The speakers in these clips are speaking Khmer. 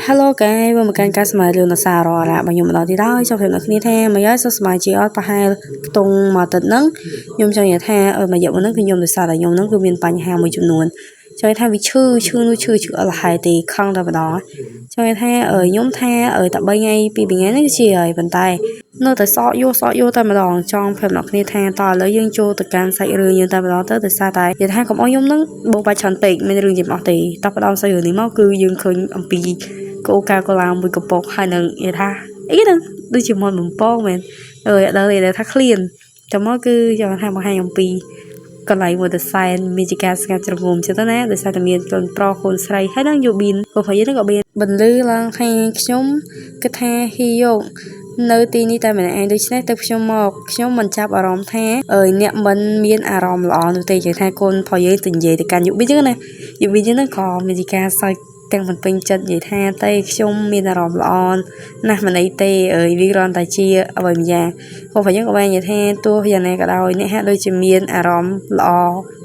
Hello កែវាមកកាន់ការស្មារតីនៅសាររ៉ាបងខ្ញុំមកដល់ទីដល់ចង់ប្រាប់អ្នកគ្នាថាមកយកសស្មារតីអត់ប្រហែលខ្ទង់មកទឹកហ្នឹងខ្ញុំចង់និយាយថាមកយកហ្នឹងគឺខ្ញុំដោយសារតែខ្ញុំហ្នឹងគឺមានបញ្ហាមួយចំនួនចង់និយាយថាវាឈឺអត់លហើយទេខំតែម្ដងចង់និយាយថាខ្ញុំថាតែ3ថ្ងៃ2ថ្ងៃហ្នឹងជាហើយប៉ុន្តែនៅតែសក់យោតែម្ដងចង់ប្រាប់អ្នកគ្នាថាតើឥឡូវយើងចូលទៅកាន់សាច់រឿងយើងតែម្ដងទៅដោយសារតែនិយាយថាកុំអោយខ្ញុំហ្នឹងបោកបាច់ច្រើនពេកមានរឿងជាអស់ទេតើផ្ដោតសាច់រឿងនេះមកគឺយើងឃើញអំពីកូកាកូឡាមួយកំប៉ុកហើយនឹងនិយាយថាអីហ្នឹងដូចជាមាត់បំពងមែនអត់ដឹងទេថាឃ្លានតែមកគឺចង់ថាបង្ហាញអំពីកន្លែងមួយទៅសែនមានជាការស្ងាត់ជ្រងំចឹងទៅណាដោយសារតែមានកូនប្រុសកូនស្រីហើយនឹងយូប៊ីនព្រោះយើងហ្នឹងក៏មានបន្លឺឡើងថាខ្ញុំគិតថាហ៊ីយកនៅទីនេះតែម្នាក់ឯងដូច្នេះទៅខ្ញុំមិនចាប់អារម្មណ៍ថាអ្នកមិនមានអារម្មណ៍ល្អនោះទេនិយាយថាកូនប្រុសយើងទៅនិយាយទៅកាន់យូប៊ីនចឹងណាយូប៊ីនចឹងក៏មានជាការសើចទាំងមិនពេញចិត្តនិយាយថាតែខ្ញុំមានអារម្មណ៍ល្អណាស់មិនអីទេវាគ្រាន់តែជាអ្វីម្យ៉ាងព្រោះខ្ញុំក៏បាននិយាយថាទោះយ៉ាងណាក៏ដោយអ្នកហាក់ដូចជាមានអារម្មណ៍ល្អ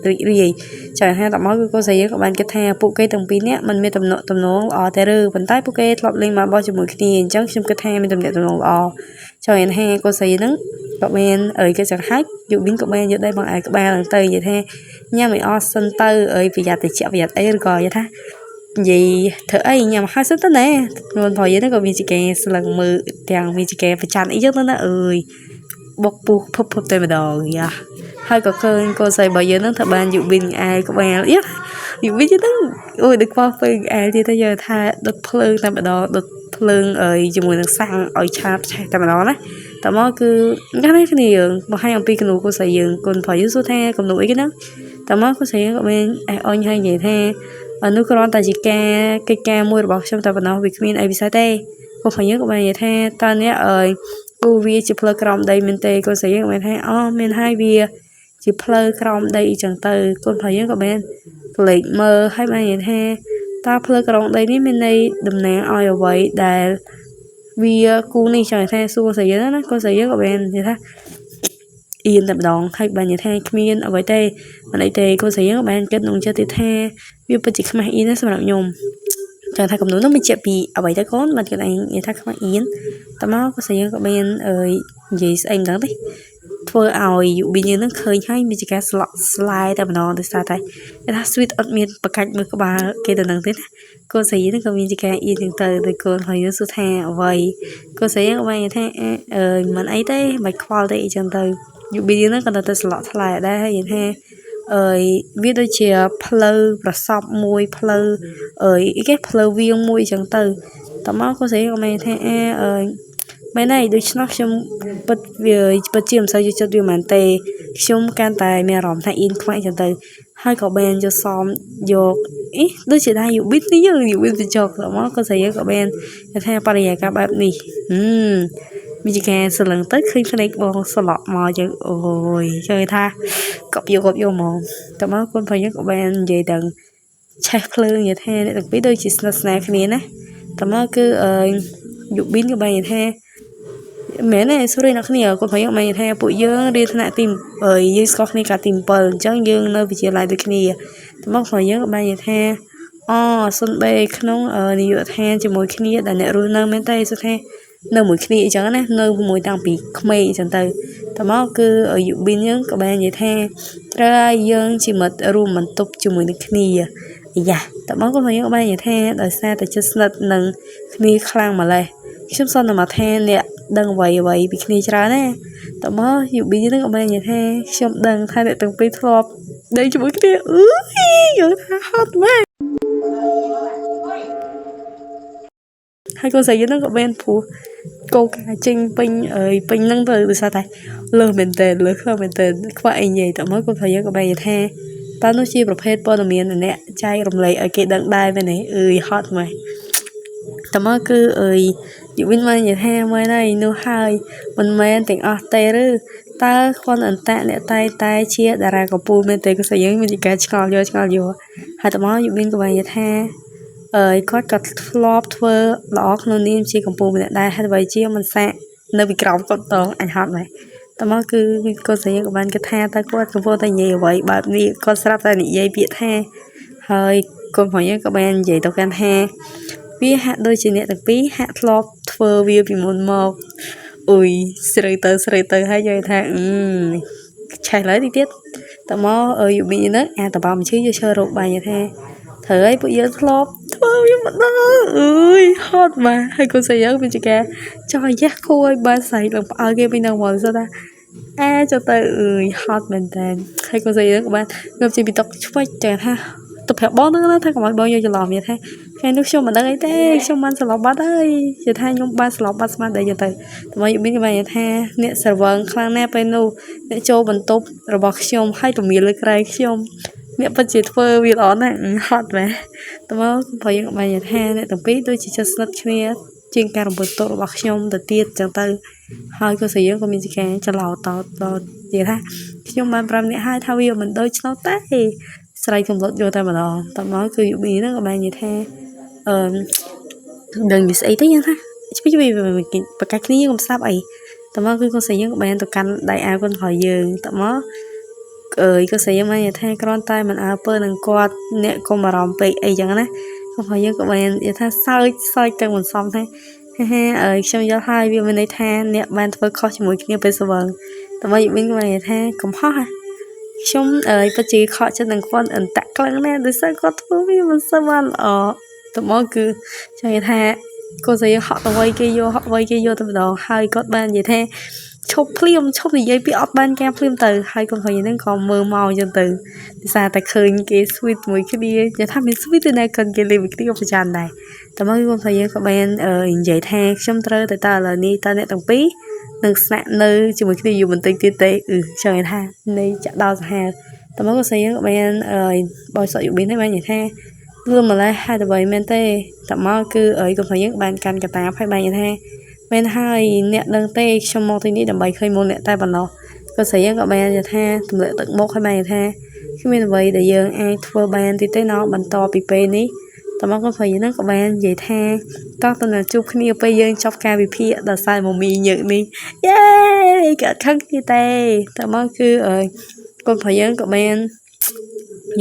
រីករាយចាំថាតមកគឺcôស្រីយើងក៏បានគិតថាពួកគេទាំងពីរនាក់មិនមានទំនាក់ទំនងល្អទេឬប៉ុន្តែពួកគេធ្លាប់លេងមកបោះជាមួយគ្នាអញ្ចឹងខ្ញុំគិតថាមានទំនាក់ទំនងល្អចាំថាcôស្រីហ្នឹងក៏មានគេចង់ហាច់យូប៊ីនក៏បានយកដៃបងឯក្បាលទៅនិយាយថាញ៉ាំឲ្យអស់សិនទៅប្រយ័ត្នតិចប្រយ័ត្នអីឬក៏និយាយថានិយាយធ្វើអីញ៉ាំហើយសិនទៅណែខ្លួនប្រុសយើងក៏មានជាគេស្លឹងមើលទាំងមានជាគេប្រច័ណ្ឌអីចឹងទៅណាបុកពុះភពតែម្ដងយ៉ាហើយក៏ឃើញcôស្រីរបស់យើងហ្នឹងថាបានយូប៊ីនឯក្បាលយូប៊ីនហ្នឹងដូចខ្វះពេកឯទៀតទៅយកថាដុតភ្លើងតែម្ដងដុតភ្លើងជាមួយនឹងសាំងឲ្យឆាបឆេះតែម្ដងណាតែមកគឺកាលនេះគ្នាយើងបង្ហាញអំពីគំនូcôស្រីយើងកូនប្រុសយើងសួរថាគំនូអីគេហ្នឹងតែមកcôស្រីយើងក៏មានអញហើយនិយាយថានោះគ្រាន់តែជាកិច្ចការមួយរបស់ខ្ញុំតែប៉ុណ្ណោះវាគ្មានអីពិសេសទេcôប្រុសយើងក៏បាននិយាយថាតើអ្នកគូវាជាផ្លូវក្រោមដីមែនទេcôស្រីយើងក៏បានថាមានហើយវាជាផ្លូវក្រោមដីអញ្ចឹងទៅកូនប្រុសយើងក៏បានលេចមើលហើយបាននិយាយថាតើផ្លូវក្រោមដីនេះមានន័យតំណាងឲ្យអ្វីដែលវាគូនេះចង់ថាសួរស្រីយើងណាកូនស្រីយើងក៏បាននិយាយថាអៀនតែម្ដងហើយបាននិយាយថាគ្មានអ្វីទេមិនអីទេកូនស្រីយើងក៏បានគិតក្នុងចិត្តទៀតថាវាពិតជាខ្មាស់អៀនណាសម្រាប់ខ្ញុំចង់ថាកំណត់នោះមិនជាពីអ្វីទៅកូនមិនគិតឯងនិយាយថាខ្មាស់អៀនតែមកកូនស្រីយើងក៏បាននិយាយស្អីមិនដឹងទេធ្វើឲ្យយូប៊ីយើងនឹងឃើញហើយមានជាការស្លក់ស្លាយតែម្ដងដោយសារតែគេថា sweet អត់មានបកាច់មើលក្បាលគេទៅនឹងទេណាកូនស្រីហ្នឹងក៏មានជាការអៀនចឹងទៅដោយកូនហើយសួរថាអ្វីកូនស្រីហ្នឹងក៏បាននិយាយថាមិនអីទេមិនខ្វល់ទេអីចឹងទៅយូប៊ីហ្នឹងក៏ទៅស្លក់ស្លាយដែរហើយនិយាយថាវាដូចជាផ្លូវប្រសពមួយផ្លូវគេផ្លូវវាងមួយចឹងទៅតមកកូនស្រីក៏បានថាមែនហើយដូច្នោះខ្ញុំពិតជាមិនសូវយកចិត្តវាមែនទេខ្ញុំកាន់តែមានអារម្មណ៍ថាអៀនខ្វាក់ចឹងទៅហើយក៏បានយកសមយកដូចជាដែរយូប៊ីនេះយើងយូប៊ីទៅចុកមកក៏ស្រីក៏បានថាបរិយាកាសបែបនេះមានជាការសលឹងទៅឃើញភ្នែកបងស្លក់មកចឹងអូយឃើញថាកប់យកហ្មងតែមកកូនប្រុសយើងក៏បាននិយាយដល់ឆេះភ្លើងនិយាយថាអ្នកទាំងពីរដូចជាស្និទ្ធស្នាលគ្នាណាតែមកគឺយូប៊ីនក៏បាននិយាយថាមែនទេសួរអ្នកគ្នាកូនប្រុសយើងបាននិយាយថាពួកយើងរៀនថ្នាក់ទីយើងស្គាល់គ្នាកាលទី7អញ្ចឹងយើងនៅវិទ្យាល័យដូចគ្នាតែមកប្រុសយើងក៏បាននិយាយថាសុនបេក្នុងនាយកដ្ឋានជាមួយគ្នាដែលអ្នករស់នៅមែនទេសួរថានៅមួយគ្នាអញ្ចឹងណានៅមួយតាំងពីក្មេងអញ្ចឹងទៅតែមកគឺយូប៊ីនយើងក៏បាននិយាយថាត្រូវឲ្យយើងជាមិត្តរួមបន្ទប់ជាមួយនឹងគ្នាយ៉ាតែមកក៏យើងក៏បាននិយាយថាដោយសារតែចិត្តស្និទ្ធនឹងគ្នាខ្លាំងម្ល៉េះខ្ញុំសន្មតថាអ្នកដឹងអ្វីពីគ្នាច្រើនណាតែមកយូប៊ីហ្នឹងក៏បាននិយាយថាខ្ញុំដឹងថាអ្នកទាំងពីរធ្លាប់ដេកជាមួយគ្នាយើងថាហត់ម៉ែហើយកូនស្រីយើងក៏បានព្រោះកូកាចេញពេញហ្នឹងទៅដោយសារតែលើមែនតើលើខ្លាំងមែនតើខ្វះអីនិយាយតែមកកូនស្រីយើងក៏បាននិយាយថាតើនោះជាប្រភេទព័ត៌មានអ្នកចែករំលែកឲ្យគេដឹងដែរមែនទេហត់ម៉ែតែមកគឺយូវិនមកនិយាយថាមើលហើយនោះហើយមិនមែនទាំងអស់ទេឬតើខនអន្តៈអ្នកតែជាតារាកំពូលមែនទេក៏ស្អីយើងមានការឆ្ងល់យកហើយតែមកយូវិនក៏បាននិយាយថាគាត់ក៏ធ្លាប់ធ្វើល្អក្នុងនាមជាកំពូលម្នាក់ដែរហើយបើជាមិនសាក់នៅពីក្រោមគាត់តអញហត់ម៉េចតែមកគឺគាត់ស្អីក៏បានគិតថាតើគាត់កំពុងតែនិយាយអ្វីបែបនេះគាត់ស្រាប់តែនិយាយពាក្យថាហើយកូនប្រុសយើងក៏បាននិយាយទៅកាន់ថា វាហាក់ដូចជាអ្នកទាំងពីរហាក់ធ្លាប់ធ្វើវាពីមុនមកអុយស្រីទៅហើយយល់ថាឆេះឡើយតិចទៀតតមកយូប៊ីហ្នឹងអាតបំឈឺយកឈើរកបាយថាត្រូវឲ្យពួកយើងធ្លាប់ធ្វើវាម្ដងអើយហត់មកហើយកូនស្រីយើងវាជាការចោះយ៉ាស់គួរឲ្យបានស្រីឡើងផ្អើគេពីនឹងមកសុទ្ធថាចូលទៅអើយហត់មែនតើហើយកូនស្រីយើងក៏បានងើបចេញពីតុឆ្វិចចឹងថាទៅប្រាប់បងទៅថាកុំឲ្យបងយកច្រឡំវាថាថ្ងៃនោះខ្ញុំមិនដឹងអីទេខ្ញុំបានស្លាប់បាត់ហើយនិយាយថាខ្ញុំបានស្លាប់បាត់ស្មារតីទៅតែយូប៊ីក៏បាននិយាយថាអ្នកស្រវឹងខ្លាំងណាស់ពេលនោះអ្នកចូលបន្ទប់របស់ខ្ញុំហើយទំៀលលើក្រែខ្ញុំអ្នកពិតជាធ្វើវាល្អណាស់ហត់មែនតែមកព្រោះយើងបាននិយាយថាអ្នកទាំងពីរដូចជាចិត្តស្និទ្ធគ្នាជាងការរំពឹងទុករបស់ខ្ញុំទៅទៀតចឹងទៅហើយក៏ស្រីយើងក៏មានជាការច្រឡោតនិយាយថាខ្ញុំបានប្រាប់អ្នកហើយថាវាមិនដូចឆ្នោតទេស្រីកំឡុតយកតែម្ដងតមកគឺយូប៊ីហ្នឹងក៏បាននិយាយថាដឹងវាស្អីទេយ៉ាងថាជិះប្រកាសគ្នាកុំស្ដាប់អីតមកគឺកូនស្រីយើងក៏បានទៅកាន់ដៃអាវកូនខយយើងតមកក៏ស្រីយើងបាននិយាយថាគ្រាន់តែមិនអើពើនឹងគាត់អ្នកកុំបារម្ភពេកអីចឹងណាកូនខយយើងក៏បាននិយាយថាសើចទៅមិនសមថាខ្ញុំយល់ហើយវាមានន័យថាអ្នកបានធ្វើខុសជាមួយគ្នាពេលស្វឹងតមកយូប៊ីក៏បាននិយាយថាកំហុសខ្ញុំពិតជាខកចិត្តនឹងគាត់អន្តៈខ្លាំងណាស់ដោយសារគាត់ធ្វើវាមិនសូវបានល្អតមកគឺចង់និយាយថាកូនស្រីហក់ទៅវ័យគេយកទៅម្ដងហើយគាត់បាននិយាយថាឈប់ភ្លាមឈប់និយាយពីអត់បានការភ្លាមទៅហើយកូនស្រីហ្នឹងក៏មើលមកអញ្ចឹងទៅដោយសារតែឃើញគេ sweet មួយគ្នានិយាយថាមាន sweet ទៅណាគាត់គេលេងមួយគ្នាក៏ប្រចាំដែរតែមកកូនស្រីយើងក៏បាននិយាយថាខ្ញុំត្រូវទៅតើឥឡូវនេះតើអ្នកទាំងពីរនឹងស្នាក់នៅជាមួយគ្នាយូរបន្តិចទៀតទេចង់និយាយថានៃចាក់ដោសាហាវតែមកក៏ស្អីយើងក៏បានបោះសក់យូប៊ីនហ្នឹងបាននិយាយថាលឿនម្លេះហើយតែបីមែនទេតែមកគឺកុំស្អីយើងបានកាន់កតាបហើយបាននិយាយថាមែនហើយអ្នកដឹងទេខ្ញុំមកទីនេះដើម្បីឃើញមុខអ្នកតែប៉ុណ្ណោះក៏ស្អីយើងក៏បាននិយាយថាទម្លាក់ទឹកមុខហើយបាននិយាយថាគ្មានអ្វីដែលយើងអាចធ្វើបានទៀតទេណោះបន្តពីពេលនេះតមកក៏ស្អីហ្នឹងក៏បាននិយាយថាតោះតើជួបគ្នាពេលយើងចប់ការវិភាគដល់ខ្សែមមីញឹកនេះយេក៏ខឹងគ្នាទេតមកគឺកូនប្រុសយើងក៏បាន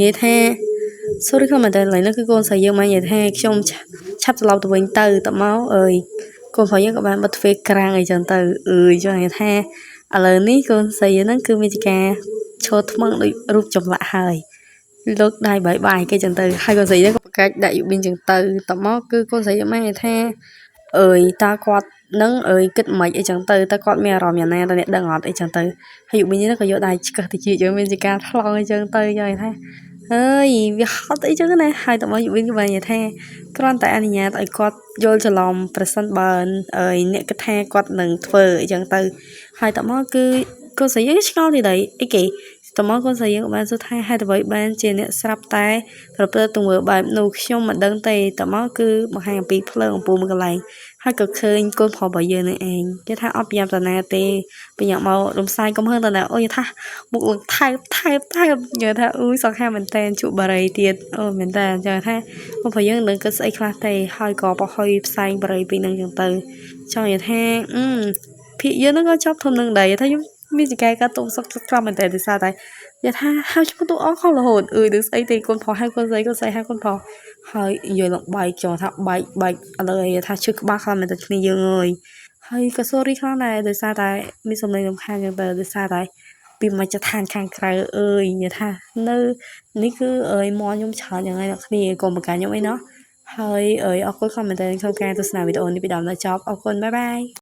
និយាយថា sorry ខ្ញុំមិនដឹងឡើយនោះគឺកូនស្រីយើងមកនិយាយថាខ្ញុំឆាប់ត្រឡប់ទៅវិញទៅតមកកូនប្រុសយើងក៏បានបិទទ្វារក្រាំងអីចឹងទៅចង់និយាយថាឥឡូវនេះកូនស្រីហ្នឹងគឺមានការឈរថ្មឹងដូចរូបចម្លាក់ហើយលោកដៃបាយគេចឹងទៅហើយកូនស្រីហ្នឹងក៏ប្រកាសដាក់យូប៊ីនចឹងទៅតមកគឺកូនស្រីយើងមកនិយាយថាតើគាត់នឹងគិតមិនអីចឹងទៅតើគាត់មានអារម្មណ៍យ៉ាងណាតើអ្នកដឹងអត់អីចឹងទៅហើយយូប៊ីនហ្នឹងក៏យកដៃឆ្កឹះទៅជាយើងមានជាការថ្លង់អីចឹងទៅចង់និយាយថាហើយវាហត់អីចឹងណាហើយតើមកយូប៊ីនក៏បាននិយាយថាគ្រាន់តែអនុញ្ញាតឲ្យគាត់យល់ច្រឡំប្រសិនបើអ្នកគិតថាគាត់នឹងធ្វើអីចឹងទៅហើយតើមកគឺកូនស្រីយើងឆ្ងល់ទីដីអីគេតើមកកូនស្រីយើងក៏បានសួរថាហេតុអ្វីបានជាអ្នកស្រាប់តែប្រព្រឹត្តទង្វើបែបនោះខ្ញុំមិនដឹងទេតើមកគឺបង្ហាញអំពីភ្លើងអំពូលមួយកន្លែងហើយក៏ឃើញកូនប្រុសរបស់យើងនឹងឯងគេថាអត់ប្រញាប់តាណាទេប្រញាប់មករំសាយកំហឹងតាណាអូយថាមុខលឹងថែបនិយាយថាអ៊ូយសង្ខាមែនតែនជក់បារីទៀតអូមែនតែចឹងថាកូនប្រុសយើងនឹងគិតស្អីខ្លះទេហើយក៏ប្រហុយផ្សែងបារីពីនឹងចឹងទៅចង់និយាយថាភាគយើងនឹងក៏ចប់ធំនឹងដែរថាខ្ញុំមានចកាយកាត់ទុំសុកខ្លាំងមែនតែដោយសារតែនិយាយថាហៅឈ្មោះទូអងខុសរហូតនឹងស្អីទេកូនប្រុសហៅកូនស្រីហៅកូនប្រុសហើយនិយាយឡើងបែកចង់ថាបែកឥឡូវនិយាយថាឈឺក្បាលខ្លាំងមែនតែគ្នាយើងអើយហើយក៏ sorry ខ្លាំងដែរដោយសារតែមានសម្លេងរំខានចឹងទៅដោយសារតែពីមជ្ឈដ្ឋានខាងក្រៅនិយាយថានៅនេះគឺមកខ្ញុំច្រើនយ៉ាងណាអ្នកគ្នាកុំបកកាខ្ញុំអីណោះហើយអរគុណខំមែនតើក្នុងការទស្សនាវីដេអូនេះពីដើមដល់ចប់អរគុណបាយបាយ